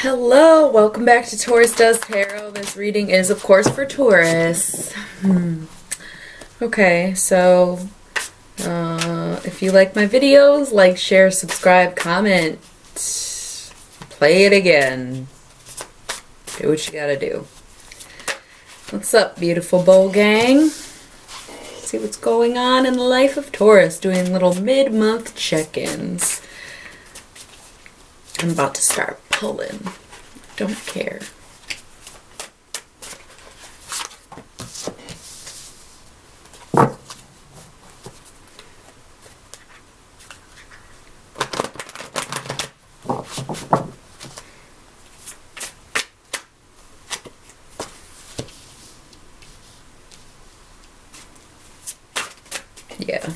Hello, welcome back to Taurus Does Tarot. This reading is, of course, for Taurus. Okay, so if you like my videos, like, share, subscribe, comment, play it again. Do what you gotta do. What's up, beautiful bowl gang? See what's going on in the life of Taurus, doing little mid-month check-ins. I'm about to start pulling. Don't care. Yeah.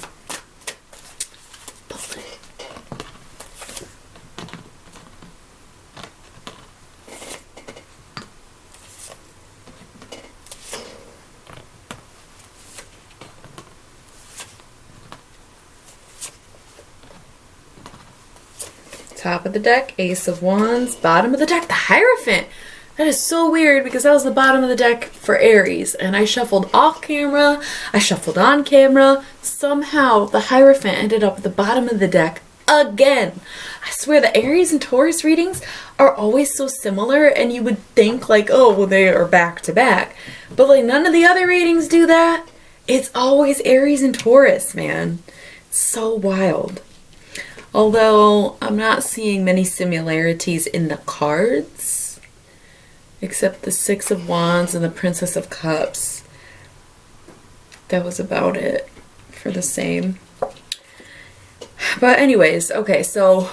Top of the deck, Ace of Wands. Bottom of the deck, the Hierophant. That is so weird because that was the bottom of the deck for Aries. And I shuffled off camera. I shuffled on camera. Somehow the Hierophant ended up at the bottom of the deck again. I swear the Aries and Taurus readings are always so similar. And you would think like, oh, well, they are back to back. But like none of the other readings do that. It's always Aries and Taurus, man. It's so wild. Although I'm not seeing many similarities in the cards, except the Six of Wands and the Princess of Cups. That was about it for the same. But anyways, okay, so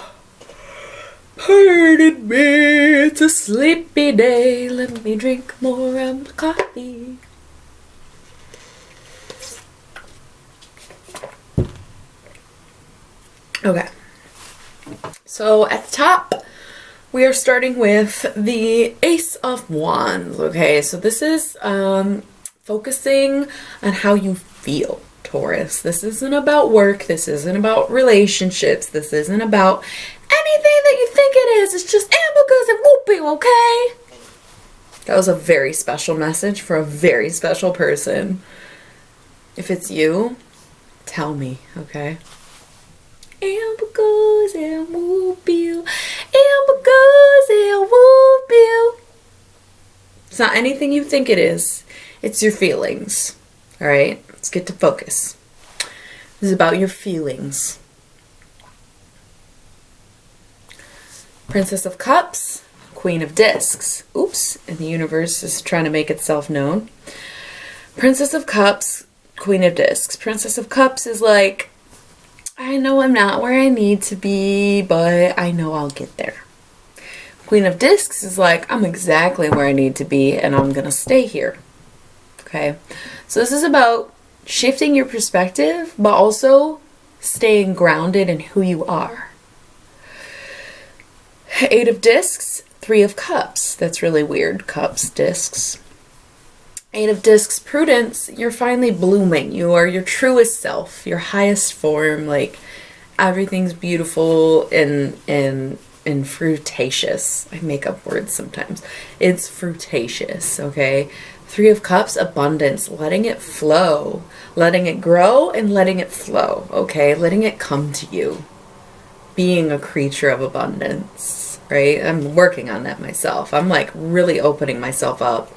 pardon me, it's a sleepy day. Let me drink more coffee. Okay. So at the top, we are starting with the Ace of Wands. Okay, so this is focusing on how you feel, Taurus. This isn't about work. This isn't about relationships. This isn't about anything that you think it is. It's just because it won't be, okay? That was a very special message for a very special person. If it's you, tell me, okay? And because it won't be, and because it won't be. It's not anything you think it is. It's your feelings. Alright? Let's get to focus. This is about your feelings. Princess of Cups, Queen of Discs. Oops, and the universe is trying to make itself known. Princess of Cups, Queen of Discs. Princess of Cups is like, I know I'm not where I need to be, but I know I'll get there. Queen of Discs is like, I'm exactly where I need to be and I'm going to stay here. Okay? So this is about shifting your perspective, but also staying grounded in who you are. Eight of Discs, Three of Cups. That's really weird. Cups, discs. Eight of Discs, Prudence, you're finally blooming. You are your truest self, your highest form. Like, everything's beautiful and fruitacious. I make up words sometimes. It's fruitacious, okay? Three of Cups, abundance, letting it flow, letting it grow and letting it flow, okay? Letting it come to you. Being a creature of abundance, right? I'm working on that myself. I'm like really opening myself up.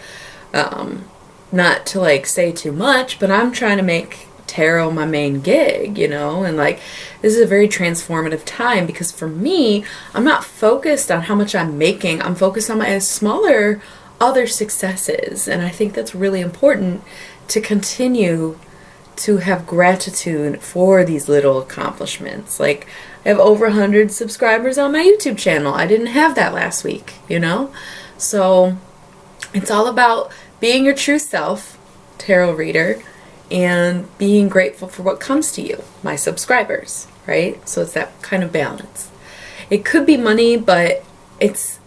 Not to like say too much, but I'm trying to make tarot my main gig, you know, and like this is a very transformative time because for me, I'm not focused on how much I'm making. I'm focused on my smaller other successes, and I think that's really important to continue to have gratitude for these little accomplishments. Like I have over 100 subscribers on my YouTube channel. I didn't have that last week, you know, so it's all about being your true self, tarot reader, and being grateful for what comes to you, my subscribers, right? So it's that kind of balance. It could be money, but it's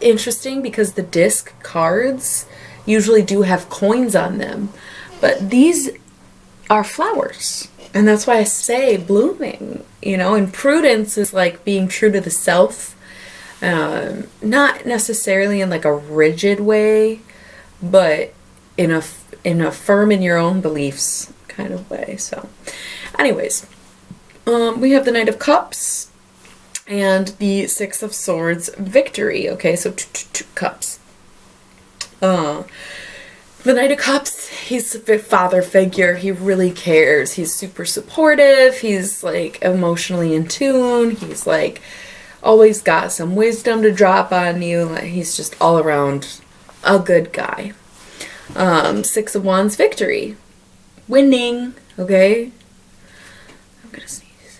interesting because the disc cards usually do have coins on them, but these are flowers. And that's why I say blooming, you know, and prudence is like being true to the self. Not necessarily in like a rigid way, but in a firm in your own beliefs kind of way. So anyways, we have the Knight of Cups and the Six of Swords, victory. Okay, so two cups. The Knight of Cups, he's a father figure. He really cares. He's super supportive. He's like emotionally in tune. He's like always got some wisdom to drop on you. Like, he's just all around a good guy. Six of Wands, victory. Winning, okay? I'm gonna sneeze.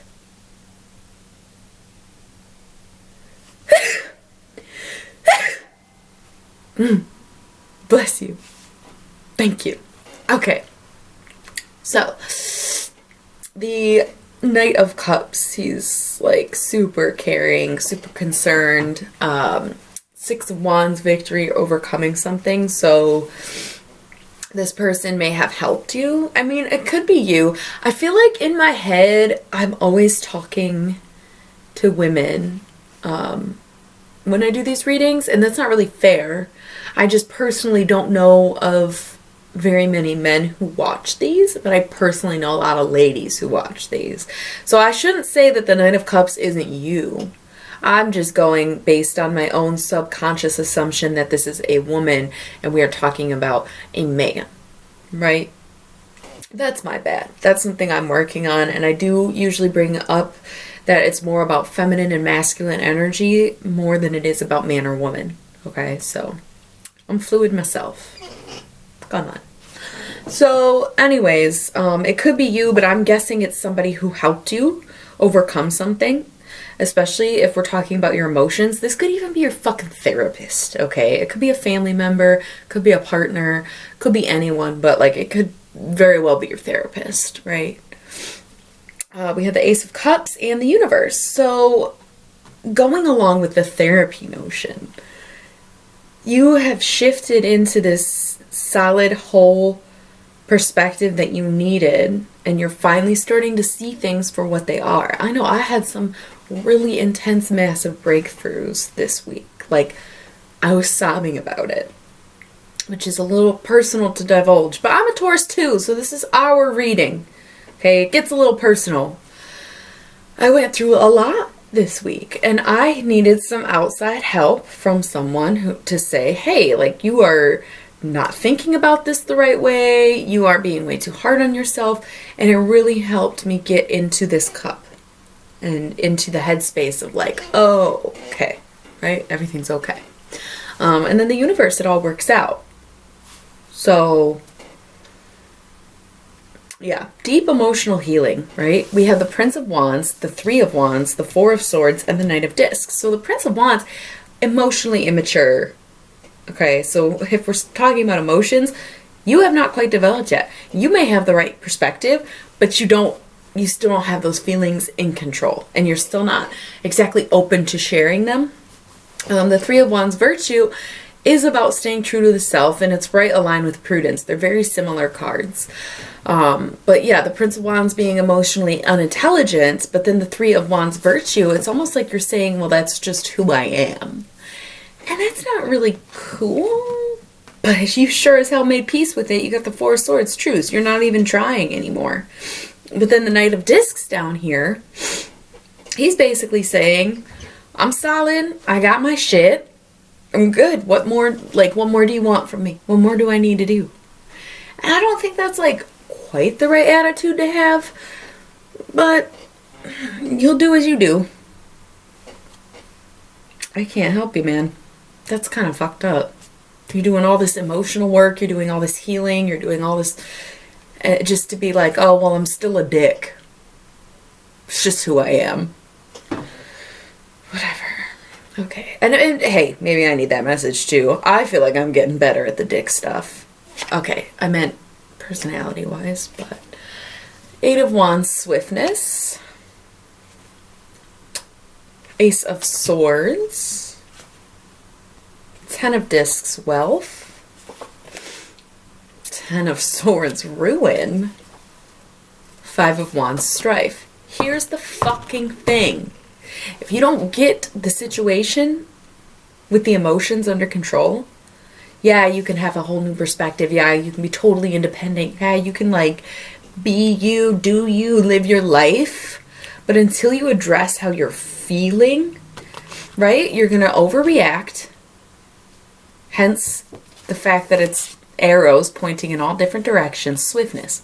Bless you. Thank you. Okay. So, the Knight of Cups, he's like super caring, super concerned. Six of Wands, victory, overcoming something. So this person may have helped you. I mean, it could be you. I feel like in my head, I'm always talking to women when I do these readings, and that's not really fair. I just personally don't know of very many men who watch these, but I personally know a lot of ladies who watch these. So I shouldn't say that the Knight of Cups isn't you. I'm just going based on my own subconscious assumption that this is a woman and we are talking about a man, right? That's my bad. That's something I'm working on, and I do usually bring up that it's more about feminine and masculine energy more than it is about man or woman, okay? So I'm fluid myself. Come on. So anyways, it could be you, but I'm guessing it's somebody who helped you overcome something, especially if we're talking about your emotions. This could even be your fucking therapist, okay? It could be a family member, could be a partner, could be anyone, but like it could very well be your therapist, right? We have the Ace of Cups and the Universe. So going along with the therapy notion, you have shifted into this solid, whole perspective that you needed, and you're finally starting to see things for what they are. I know I had some really intense, massive breakthroughs this week. Like, I was sobbing about it, which is a little personal to divulge, but I'm a Taurus too, so this is our reading. Okay, it gets a little personal. I went through a lot this week, and I needed some outside help from someone to say, hey, like, you are not thinking about this the right way, you are being way too hard on yourself, and it really helped me get into this cup and into the headspace of like, oh, okay, right? Everything's okay. And then the Universe, it all works out. So yeah, deep emotional healing, right? We have the Prince of Wands, the Three of Wands, the Four of Swords, and the Knight of Discs. So the Prince of Wands, emotionally immature. Okay, so if we're talking about emotions, you have not quite developed yet. You may have the right perspective, but you still don't have those feelings in control, and you're still not exactly open to sharing them. The Three of Wands, virtue, is about staying true to the self, and it's right aligned with prudence. They're very similar cards. But yeah, the Prince of Wands being emotionally unintelligent, but then the Three of Wands, virtue, it's almost like you're saying, well, that's just who I am. And that's not really cool, but you sure as hell made peace with it. You got the Four of Swords, truce. You're not even trying anymore. But then the Knight of Discs down here, he's basically saying, I'm solid, I got my shit, I'm good. What more do you want from me? What more do I need to do? And I don't think that's like quite the right attitude to have, but you'll do as you do. I can't help you, man. That's kind of fucked up. You're doing all this emotional work, you're doing all this healing, you're doing all this just to be like, oh, well, I'm still a dick. It's just who I am. Whatever. Okay. And hey, maybe I need that message too. I feel like I'm getting better at the dick stuff. Okay, I meant personality-wise, but Eight of Wands, swiftness. Ace of Swords. Ten of Discs, wealth. Ten of Swords, ruin. Five of Wands, strife. Here's the fucking thing. If you don't get the situation with the emotions under control, yeah, you can have a whole new perspective. Yeah, you can be totally independent. Yeah, you can like be you, do you, live your life. But until you address how you're feeling, right, you're going to overreact. Hence the fact that it's arrows pointing in all different directions. Swiftness.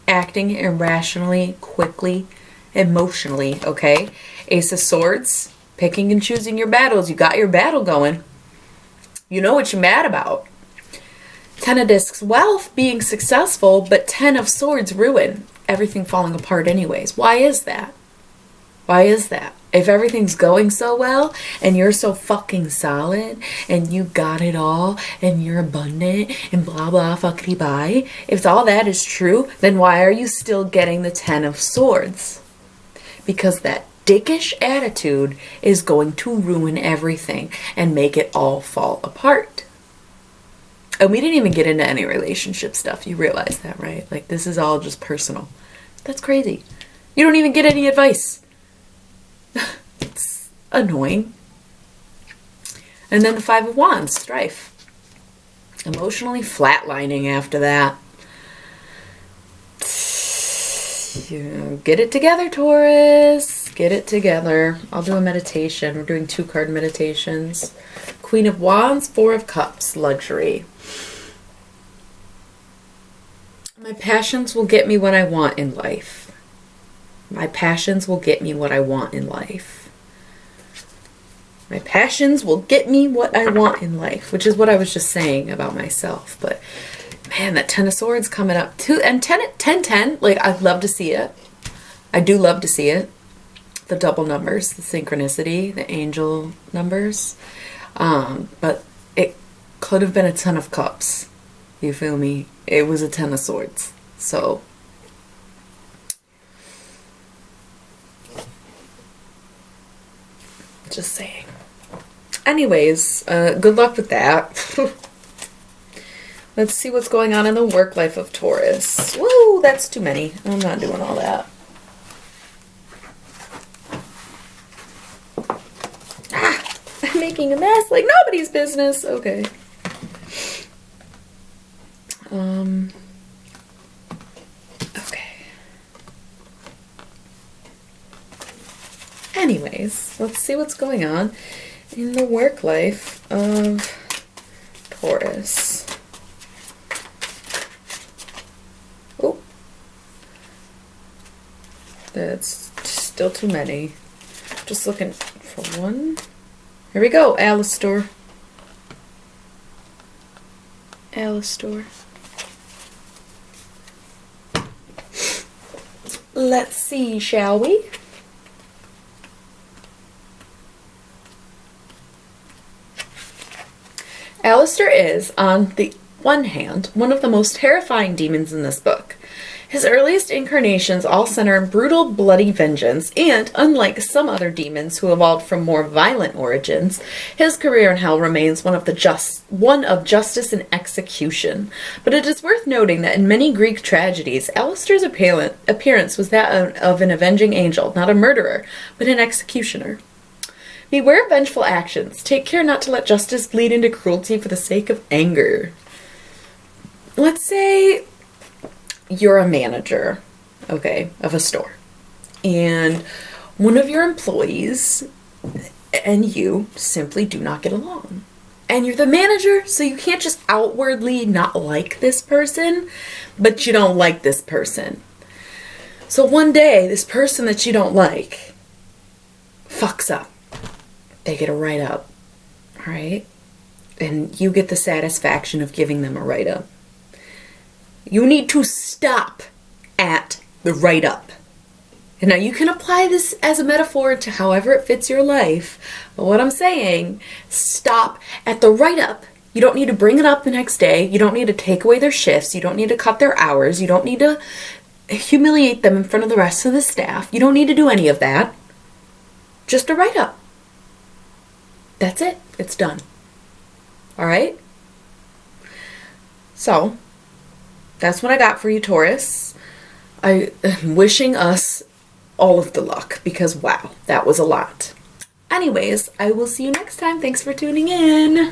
Acting irrationally, quickly, emotionally, okay? Ace of Swords, picking and choosing your battles. You got your battle going. You know what you're mad about. 10 of Discs, wealth, being successful, but 10 of Swords, ruin. Everything falling apart anyways. Why is that? Why is that? If everything's going so well and you're so fucking solid and you got it all and you're abundant and blah blah fuckity bye, if all that is true, then why are you still getting the 10 of Swords? Because that dickish attitude is going to ruin everything and make it all fall apart. And we didn't even get into any relationship stuff. You realize that, right? Like, this is all just personal. That's crazy. You don't even get any advice. It's annoying. And then the 5 of Wands, strife. Emotionally flatlining after that. Get it together, Taurus. Get it together. I'll do a meditation. We're doing 2-card meditations. Queen of Wands, 4 of Cups, luxury. My passions will get me what I want in life. My passions will get me what I want in life. My passions will get me what I want in life, which is what I was just saying about myself. But man, that 10 of Swords coming up too. And 10, like, I'd love to see it. I do love to see it. The double numbers, the synchronicity, the angel numbers. But it could have been a 10 of Cups. You feel me? It was a 10 of Swords. So just saying. Anyways, good luck with that. Let's see what's going on in the work life of Taurus. Woo, that's too many. I'm not doing all that. Ah, I'm making a mess like nobody's business. Okay. Okay. Anyways, let's see what's going on in the work life of Taurus. Oh, that's still too many. Just looking for one. Here we go, Alistair. Alistair. Let's see, shall we? Alistair is, on the one hand, one of the most terrifying demons in this book. His earliest incarnations all center in brutal, bloody vengeance, and, unlike some other demons who evolved from more violent origins, his career in hell remains one of justice and execution. But it is worth noting that in many Greek tragedies, Alistair's appearance was that of an avenging angel, not a murderer, but an executioner. Beware of vengeful actions. Take care not to let justice bleed into cruelty for the sake of anger. Let's say you're a manager, okay, of a store, and one of your employees and you simply do not get along. And you're the manager, so you can't just outwardly not like this person, but you don't like this person. So one day, this person that you don't like fucks up. They get a write-up, right? And you get the satisfaction of giving them a write-up. You need to stop at the write-up. And now you can apply this as a metaphor to however it fits your life. But what I'm saying, stop at the write-up. You don't need to bring it up the next day. You don't need to take away their shifts. You don't need to cut their hours. You don't need to humiliate them in front of the rest of the staff. You don't need to do any of that. Just a write-up. That's it. It's done. All right? So, that's what I got for you, Taurus. I am wishing us all of the luck because, wow, that was a lot. Anyways, I will see you next time. Thanks for tuning in.